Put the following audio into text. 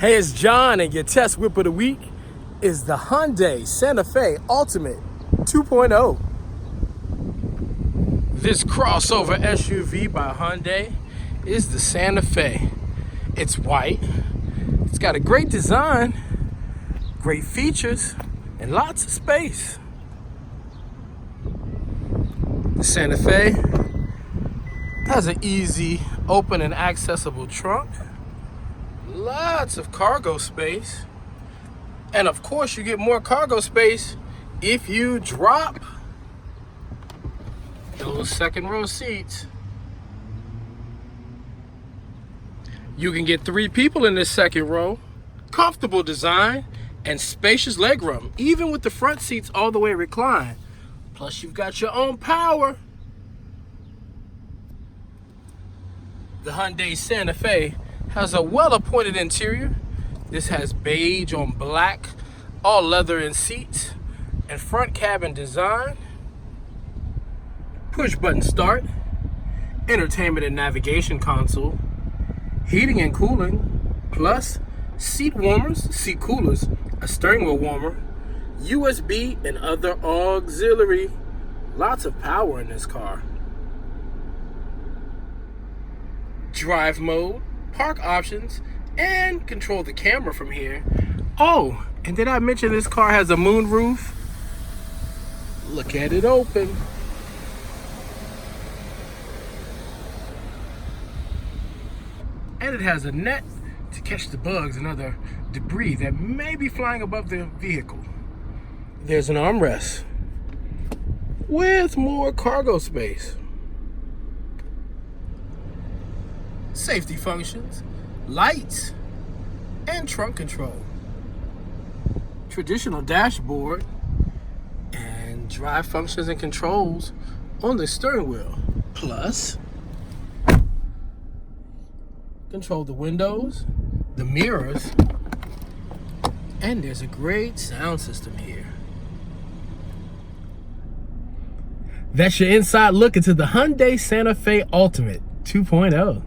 Hey, it's John, and your test whip of the week is the Hyundai Santa Fe Ultimate 2.0. This crossover SUV by Hyundai is the Santa Fe. It's white, it's got a great design, great features, and lots of space. The Santa Fe has an easy, open and accessible trunk. Lots of cargo space. And of course, you get more cargo space if you drop those second row seats. You can get 3 people in this second row. Comfortable design and spacious legroom, even with the front seats all the way reclined. Plus, you've got your own power. The Hyundai Santa Fe has a well-appointed interior. This has beige on black, all leather in seats, and front cabin design. Push button start, entertainment and navigation console, heating and cooling, plus seat warmers, seat coolers, a steering wheel warmer, USB and other auxiliary. Lots of power in this car. Drive mode, park options, and control the camera from here. Oh, and did I mention this car has a moonroof? Look at it open. And it has a net to catch the bugs and other debris that may be flying above the vehicle. There's an armrest with more cargo space. Safety functions, lights, and trunk control. Traditional dashboard and drive functions and controls on the steering wheel. Plus, control the windows, the mirrors, and there's a great sound system here. That's your inside look into the Hyundai Santa Fe Ultimate 2.0.